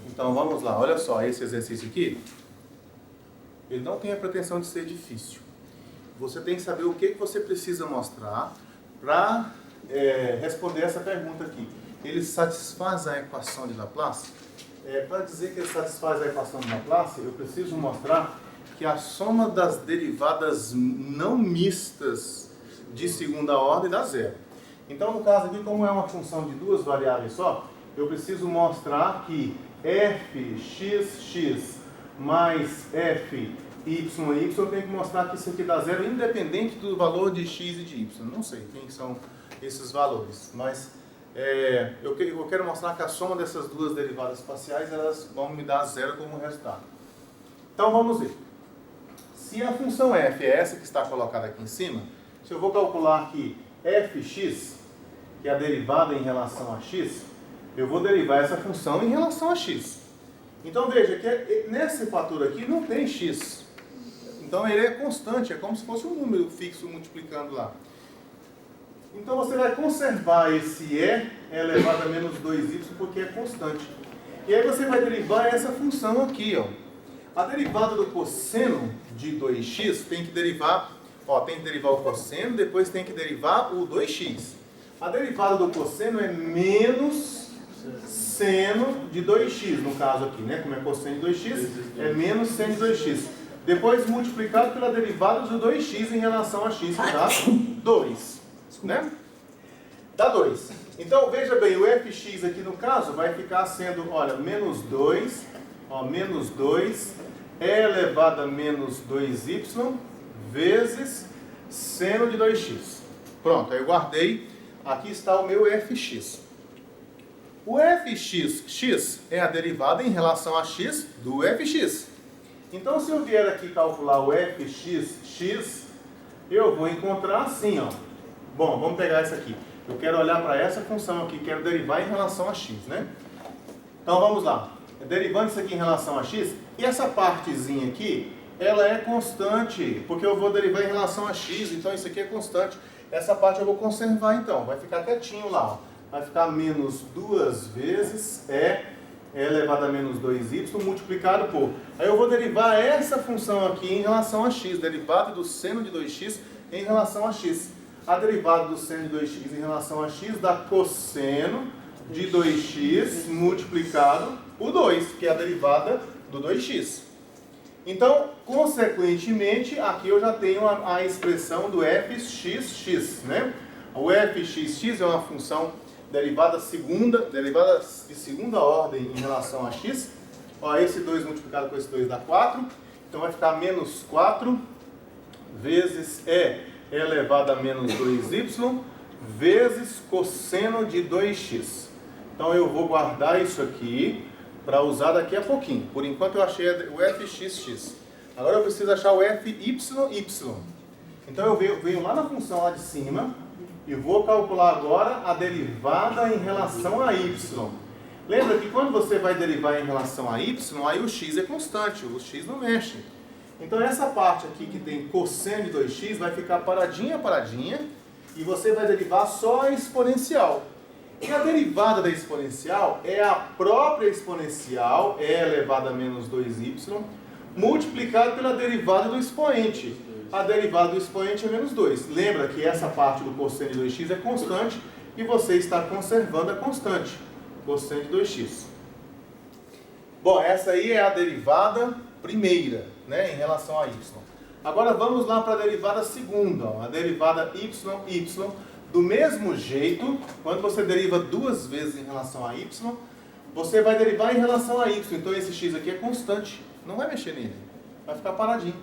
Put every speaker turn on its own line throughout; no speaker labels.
Então vamos lá, olha só, esse exercício aqui, ele não tem a pretensão de ser difícil. Você tem que saber o que você precisa mostrar para responder essa pergunta aqui. Ele satisfaz a equação de Laplace? Para dizer que ele satisfaz a equação de Laplace, eu preciso mostrar que a soma das derivadas não mistas de segunda ordem dá zero. Então, no caso aqui, como é uma função de duas variáveis só, eu preciso mostrar que fxx mais fyy tem que mostrar que isso aqui dá zero independente do valor de x e de y. Não sei quem são esses valores, mas eu quero mostrar que a soma dessas duas derivadas parciais elas vão me dar zero como resultado. Então vamos ver. Se a função f é essa que está colocada aqui em cima, se eu vou calcular aqui fx, que é a derivada em relação a x, eu vou derivar essa função em relação a x. Então veja que nesse fator aqui não tem x. Então ele é constante, é como se fosse um número fixo multiplicando lá. Então você vai conservar esse e elevado a menos 2y porque é constante. E aí você vai derivar essa função aqui, ó. A derivada do cosseno de 2x tem que derivar, tem que derivar o cosseno, depois tem que derivar o 2x. A derivada do cosseno é menos seno de 2x, no caso aqui, né? Como é cosseno de 2x, é menos seno de 2x. Depois multiplicado pela derivada do 2x em relação a x, que dá 2, né? Dá 2. Então, veja bem, o fx aqui no caso vai ficar sendo, olha, menos 2, menos 2 elevado a menos 2y vezes seno de 2x. Pronto, aí eu guardei, aqui está o meu fx. O fx é a derivada em relação a x do fx. Então, se eu vier aqui calcular o fx, eu vou encontrar assim, ó. Bom, vamos pegar isso aqui. Eu quero olhar para essa função aqui, quero derivar em relação a x, né? Então, vamos lá. Derivando isso aqui em relação a x, e essa partezinha aqui, ela é constante, porque eu vou derivar em relação a x, então isso aqui é constante. Essa parte eu vou conservar, então. Vai ficar quietinho lá, ó. Vai ficar menos 2 vezes elevado a menos 2y multiplicado por... Aí eu vou derivar essa função aqui em relação a x, derivada do seno de 2x em relação a x. A derivada do seno de 2x em relação a x dá cosseno de 2x multiplicado por 2, que é a derivada do 2x. Então, consequentemente, aqui eu já tenho a expressão do fxx, né? O fxx é uma função derivada de segunda ordem em relação a x. Ó, esse 2 multiplicado com esse 2 dá 4. Então vai ficar menos 4 vezes elevado a menos 2y vezes cosseno de 2x. Então eu vou guardar isso aqui para usar daqui a pouquinho. Por enquanto eu achei o fxx. Agora eu preciso achar o fyy. Então eu venho lá na função lá de cima e vou calcular agora a derivada em relação a y. Lembra que quando você vai derivar em relação a y, aí o x é constante, o x não mexe. Então essa parte aqui que tem cosseno de 2x vai ficar paradinha, e você vai derivar só a exponencial. E a derivada da exponencial é a própria exponencial, elevado a menos 2y, multiplicado pela derivada do expoente. A derivada do expoente é menos 2. Lembra que essa parte do cosseno de 2x é constante e você está conservando a constante, cosseno de 2x. Bom, essa aí é a derivada primeira, né, em relação a y. Agora vamos lá para a derivada segunda, ó, a derivada y. Do mesmo jeito, quando você deriva duas vezes em relação a y, você vai derivar em relação a y. Então esse x aqui é constante, não vai mexer nele, vai ficar paradinho.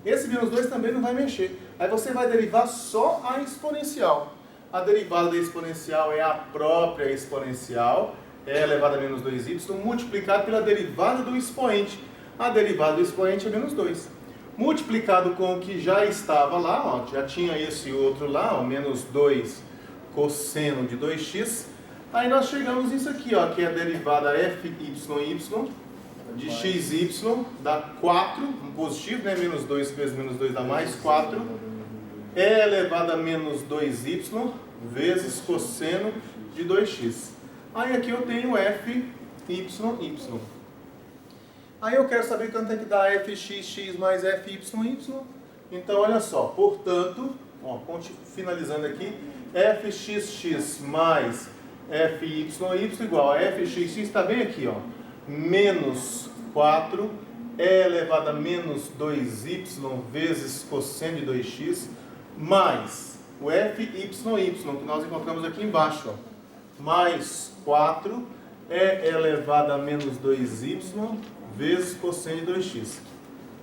Esse menos 2 também não vai mexer. Aí você vai derivar só a exponencial. A derivada da exponencial é a própria exponencial, elevado a menos 2y, multiplicado pela derivada do expoente. A derivada do expoente é menos 2. Multiplicado com o que já estava lá, ó, já tinha esse outro lá, ó, menos 2 cosseno de 2x. Aí nós chegamos nisso aqui, ó, que é a derivada fyy de xy, dá 4, um positivo, né? Menos 2 vezes menos 2 dá mais 4. Elevado a menos 2y vezes cosseno de 2x. Aí aqui eu tenho f y. Aí eu quero saber quanto é que dá fxx mais fyy. Então, olha só, portanto, ó, finalizando aqui, fxx mais fyy igual a fxx, está bem aqui, ó, menos 4 e elevado a menos 2y vezes cosseno de 2x, mais o fy, que nós encontramos aqui embaixo, ó, mais 4 e elevado a menos 2y vezes cosseno de 2x.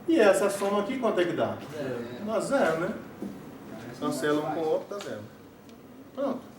E essa soma aqui, quanto é que dá? Zero. Dá zero, né? Cancela um com o outro, dá zero. Pronto.